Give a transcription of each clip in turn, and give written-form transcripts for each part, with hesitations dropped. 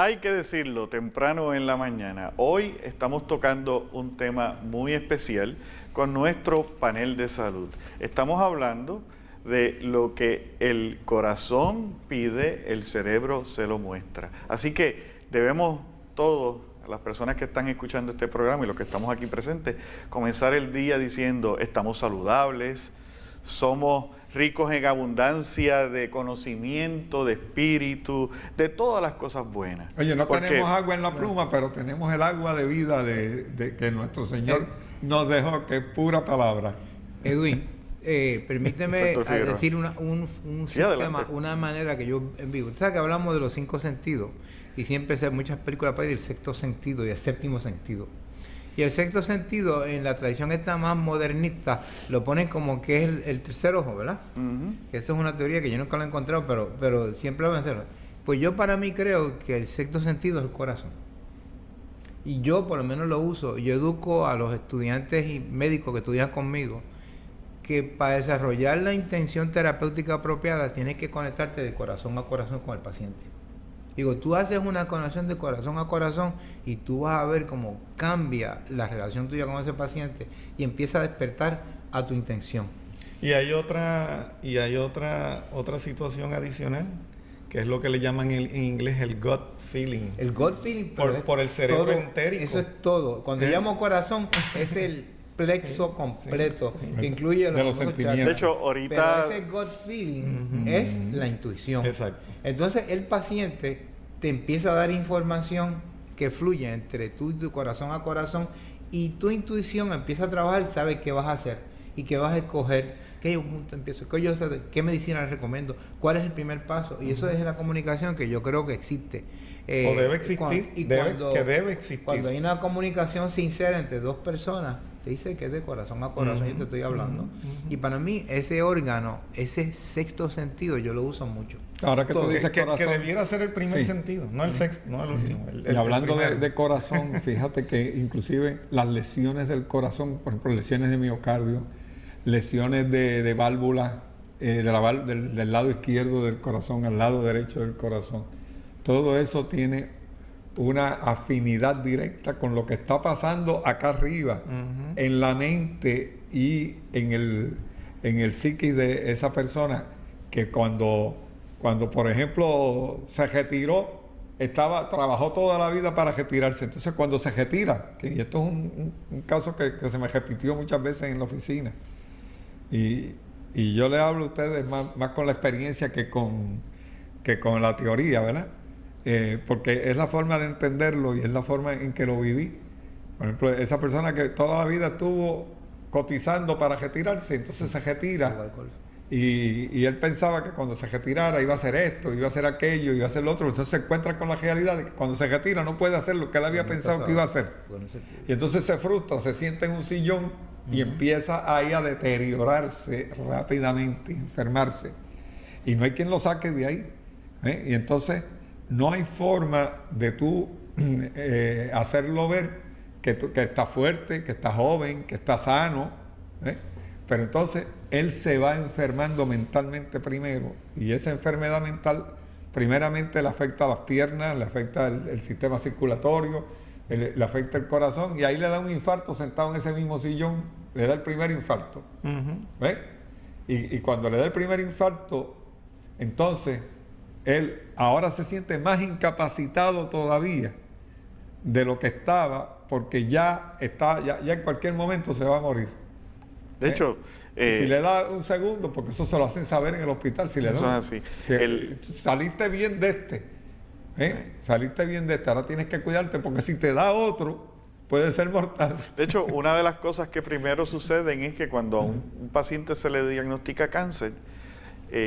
Hay que decirlo temprano en la mañana. Hoy estamos tocando un tema muy especial con nuestro panel de salud. Estamos hablando de lo que el corazón pide, el cerebro se lo muestra. Así que debemos todos, las personas que están escuchando este programa y los que estamos aquí presentes, comenzar el día diciendo: estamos saludables, somos ricos en abundancia de conocimiento, de espíritu, de todas las cosas buenas. Oye, no tenemos agua en la pluma, pero tenemos el agua de vida de que nuestro Señor nos dejó, que es pura palabra. Edwin, permíteme decir un Sí, sistema, adelante. una manera que yo vivo. Tú sabes que hablamos de los 5 sentidos y siempre se muchas películas para del sexto sentido y el séptimo sentido. Y el sexto sentido, en la tradición esta más modernista, lo ponen como que es el tercer ojo, ¿verdad? Eso es una teoría que yo nunca la he encontrado, pero siempre lo voy a hacer. Pues yo para mí creo que el sexto sentido es el corazón. Y yo por lo menos lo uso. Yo educo a los estudiantes y médicos que estudian conmigo que para desarrollar la intención terapéutica apropiada tienes que conectarte de corazón a corazón con el paciente. Digo, tú haces una conexión de corazón a corazón y tú vas a ver cómo cambia la relación tuya con ese paciente y empieza a despertar a tu intención. Y hay otra situación adicional, que es lo que le llaman en inglés el gut feeling. El gut feeling Por el cerebro todo, entérico. eso es todo. Cuando llamo corazón es el plexo completo que incluye de los sentimientos. De hecho, ahorita... Pero ese gut feeling es la intuición. Exacto. Entonces el paciente te empieza a dar información que fluye entre tú y tu corazón a corazón, y tu intuición empieza a trabajar, sabes qué vas a hacer y qué vas a escoger, qué punto empiezo, qué medicina le recomiendo, cuál es el primer paso, y eso es la comunicación que yo creo que existe. O debe existir, debe existir. Cuando hay una comunicación sincera entre dos personas, se dice que es de corazón a corazón, yo te estoy hablando. Y para mí, ese órgano, ese sexto sentido, yo lo uso mucho. Ahora que tú dices que corazón, debiera ser el primer sentido, no el sexto, no el último. Y hablando de corazón, fíjate que inclusive las lesiones del corazón, por ejemplo, lesiones de miocardio, lesiones de válvulas, del lado izquierdo del corazón al lado derecho del corazón, todo eso tiene una afinidad directa con lo que está pasando acá arriba, en la mente y en el psiquis de esa persona, que cuando por ejemplo se retiró, trabajó toda la vida para retirarse. Entonces cuando se retira, y esto es un caso que se me repitió muchas veces en la oficina, y yo le hablo a ustedes más con la experiencia que con la teoría, ¿verdad? Porque es la forma de entenderlo y es la forma en que lo viví. Por ejemplo, esa persona que toda la vida estuvo cotizando para retirarse, entonces se retira, y él pensaba que cuando se retirara iba a hacer esto, iba a hacer aquello, iba a hacer lo otro. Entonces se encuentra con la realidad de que cuando se retira no puede hacer lo que él había pensado que iba a hacer. Y entonces se frustra, se sienta en un sillón y empieza ahí a deteriorarse rápidamente, enfermarse. Y no hay quien lo saque de ahí. Y entonces no hay forma de tú hacerlo ver que está fuerte, que está joven, que está sano. Pero entonces él se va enfermando mentalmente primero, y esa enfermedad mental primeramente le afecta a las piernas, le afecta el sistema circulatorio, le afecta el corazón, y ahí le da un infarto sentado en ese mismo sillón, le da el primer infarto. ¿Ves? Y cuando le da el primer infarto, entonces él ahora se siente más incapacitado todavía de lo que estaba, porque ya en cualquier momento se va a morir. De hecho, si le da un segundo, porque eso se lo hacen saber en el hospital, si le eso da, es así. saliste bien de saliste bien de este, ahora tienes que cuidarte, porque si te da otro, puede ser mortal. De hecho, una de las cosas que primero suceden es que cuando a un paciente se le diagnostica cáncer,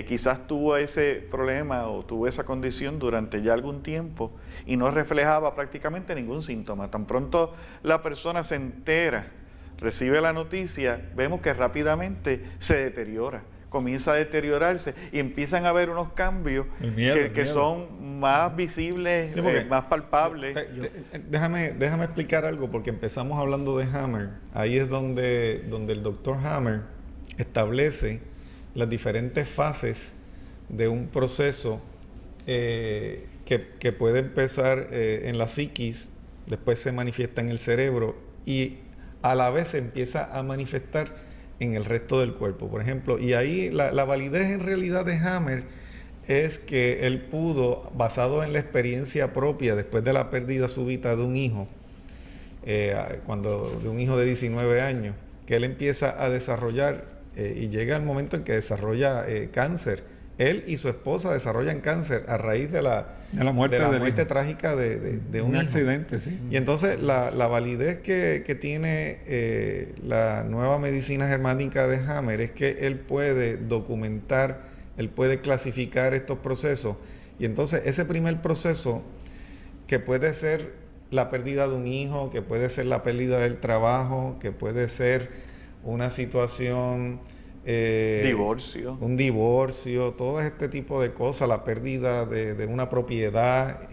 quizás tuvo ese problema o tuvo esa condición durante ya algún tiempo y no reflejaba prácticamente ningún síntoma. Tan pronto la persona se entera, recibe la noticia, vemos que rápidamente se deteriora, comienza a deteriorarse y empiezan a haber unos cambios que son más visibles, más palpables. Déjame explicar algo, porque empezamos hablando de Hammer. Ahí es donde el doctor Hammer establece las diferentes fases de un proceso que que puede empezar en la psiquis, después se manifiesta en el cerebro y a la vez se empieza a manifestar en el resto del cuerpo, por ejemplo. Y ahí la validez en realidad de Hammer es que él pudo, basado en la experiencia propia después de la pérdida súbita de un hijo, de un hijo de 19 años, que él empieza a desarrollar y llega el momento en que desarrolla cáncer. Él y su esposa desarrollan cáncer a raíz de la muerte trágica de un accidente, sí. Y entonces la validez que tiene la nueva medicina germánica de Hammer es que él puede documentar, él puede clasificar estos procesos. Y entonces ese primer proceso, que puede ser la pérdida de un hijo, que puede ser la pérdida del trabajo, que puede ser una situación... un divorcio, todo este tipo de cosas, la pérdida de una propiedad,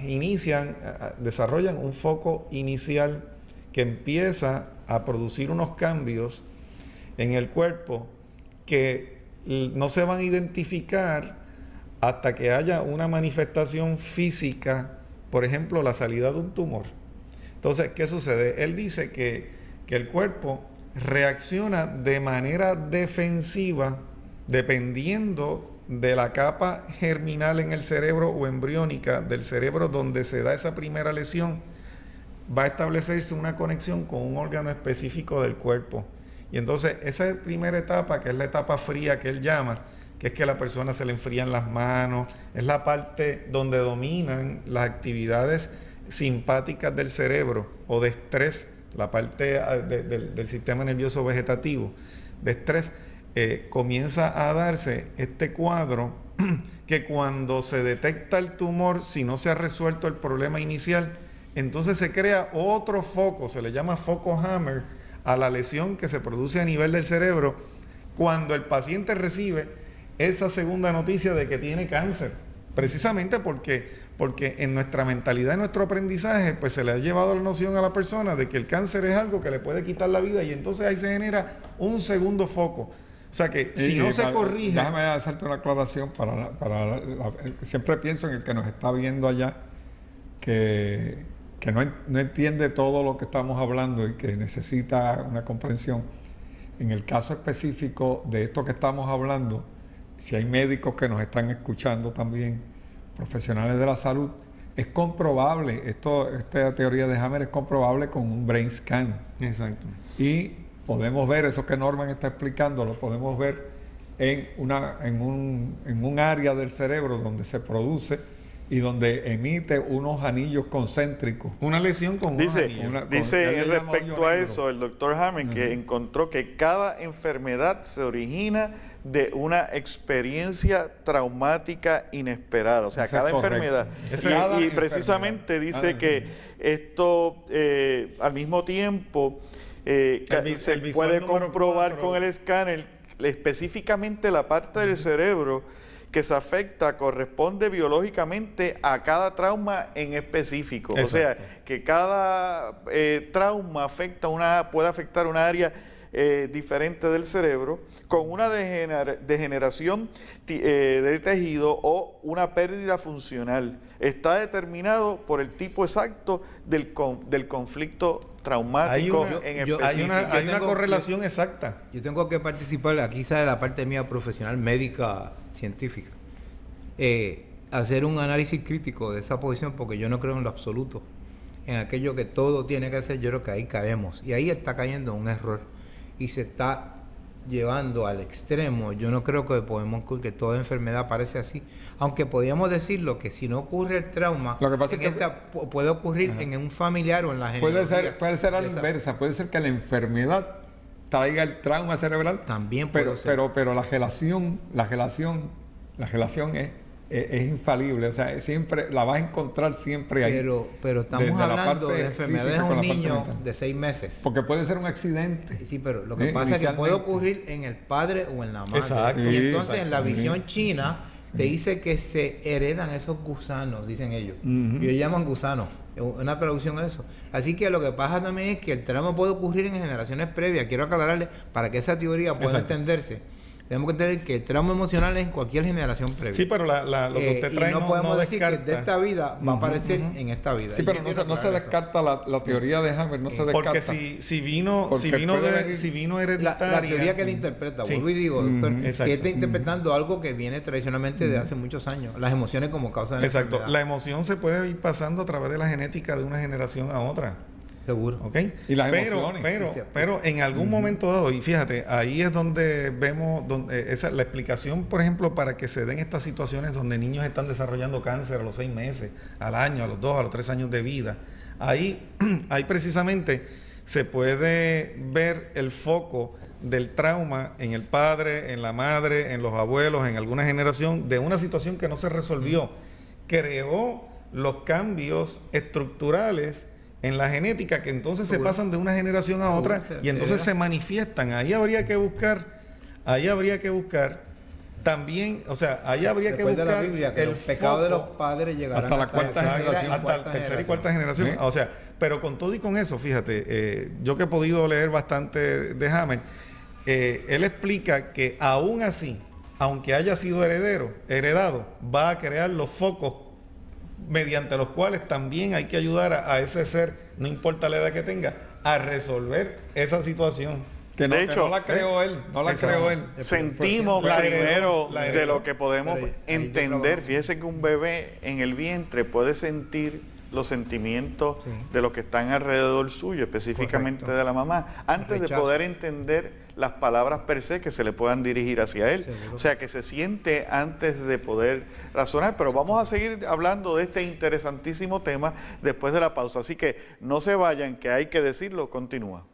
desarrollan un foco inicial que empieza a producir unos cambios en el cuerpo que no se van a identificar hasta que haya una manifestación física, por ejemplo, la salida de un tumor. Entonces, ¿qué sucede? Él dice que el cuerpo reacciona de manera defensiva dependiendo de la capa germinal en el cerebro o embriónica del cerebro donde se da esa primera lesión. Va a establecerse una conexión con un órgano específico del cuerpo. Y entonces esa primera etapa, que es la etapa fría que él llama, que es que a la persona se le enfrían las manos, es la parte donde dominan las actividades simpáticas del cerebro o de estrés, la parte del sistema nervioso vegetativo de estrés, comienza a darse este cuadro que cuando se detecta el tumor, si no se ha resuelto el problema inicial, entonces se crea otro foco, se le llama foco Hammer, a la lesión que se produce a nivel del cerebro cuando el paciente recibe esa segunda noticia de que tiene cáncer, precisamente porque en nuestra mentalidad, en nuestro aprendizaje, pues se le ha llevado la noción a la persona de que el cáncer es algo que le puede quitar la vida y entonces ahí se genera un segundo foco. O sea que si no se corrige... Déjame hacerte una aclaración siempre pienso en el que nos está viendo allá, que no entiende todo lo que estamos hablando y que necesita una comprensión. En el caso específico de esto que estamos hablando, si hay médicos que nos están escuchando también, profesionales de la salud, es comprobable, esta teoría de Hammer es comprobable con un brain scan. Exacto. Y podemos ver, eso que Norman está explicando, lo podemos ver en un área del cerebro donde se produce y donde emite unos anillos concéntricos. Una lesión con unos anillos. Dice respecto a eso el doctor Hammer que encontró que cada enfermedad se origina de una experiencia traumática inesperada. O sea, cada enfermedad. Y precisamente dice que esto al mismo tiempo se puede comprobar con el escáner específicamente la parte del cerebro que se afecta corresponde biológicamente a cada trauma en específico. Exacto. O sea, que cada trauma puede afectar una área diferente del cerebro con una degeneración del tejido o una pérdida funcional. Está determinado por el tipo exacto del conflicto traumático en específico. Hay una correlación exacta. Yo tengo que participar, aquí sale la parte mía profesional, médica, científica. Hacer un análisis crítico de esa posición, porque yo no creo en lo absoluto. En aquello que todo tiene que hacer, yo creo que ahí caemos. Y ahí está cayendo un error. Y se está llevando al extremo. Yo no creo que toda enfermedad parece así. Aunque podríamos decirlo que si no ocurre el trauma, lo que pasa es que puede ocurrir en un familiar o en la genealogía. Puede ser a la inversa. Puede ser que la enfermedad traiga el trauma cerebral. También puede ser. Pero la relación es infalible, o sea, siempre la vas a encontrar siempre ahí. Pero estamos hablando de enfermedades de un niño de 6 meses. Porque puede ser un accidente. Sí, pero lo que pasa es que puede ocurrir en el padre o en la madre. Exacto. Y entonces en la visión china te dice que se heredan esos gusanos, dicen ellos. Y ellos llaman gusanos, una traducción de eso. Así que lo que pasa también es que el trauma puede ocurrir en generaciones previas. Quiero aclararle para que esa teoría pueda entenderse. Tenemos que entender que el trauma emocional es en cualquier generación previa. Sí, pero lo que usted trae y no podemos decir descarta. que de esta vida va a aparecer en esta vida. Sí, Y pero yo no quiero se aclarar descarta la teoría de Hammer, no se descarta. Porque si vino eso. hereditaria. La teoría que él interpreta, Sí. vuelvo y digo, doctor, que exacto. está interpretando algo que viene tradicionalmente de hace muchos años. Las emociones como causa de la Exacto. enfermedad. La emoción se puede ir pasando a través de la genética de una generación a otra. Seguro. ¿Ok? Y las pero, emociones. pero en algún momento dado, y fíjate, ahí es donde vemos la explicación, por ejemplo, para que se den estas situaciones donde niños están desarrollando cáncer a los 6 meses, al año, a los 2, a los 3 años de vida. Ahí precisamente se puede ver el foco del trauma en el padre, en la madre, en los abuelos, en alguna generación, de una situación que no se resolvió. Creó los cambios estructurales en la genética que entonces se pasan de una generación a otra y entonces se manifiestan. Ahí habría que buscar también, o sea, ahí habría que Después de buscar la Biblia, que el los pecados de los foco padres llegarán hasta la cuarta generación. hasta la tercera y cuarta generación. O sea, pero con todo y con eso, fíjate, yo que he podido leer bastante de Hammer, él explica que aún así, aunque haya sido heredado, va a crear los focos mediante los cuales también hay que ayudar a ese ser, no importa la edad que tenga, a resolver esa situación. Que no, De hecho, no la creó él, no la exacto. creó él. Sentimos La primero heredó. de lo que podemos Pero ahí yo entender. trabajo. Fíjese que un bebé en el vientre puede sentir los sentimientos Sí. de los que están alrededor suyo, específicamente Correcto. de la mamá, antes de Rechazo. poder entender las palabras per se que se le puedan dirigir hacia él. Seguro. O sea, que se siente antes de poder razonar. Pero vamos a seguir hablando de este interesantísimo tema después de la pausa. Así que no se vayan, que hay que decirlo, continúa.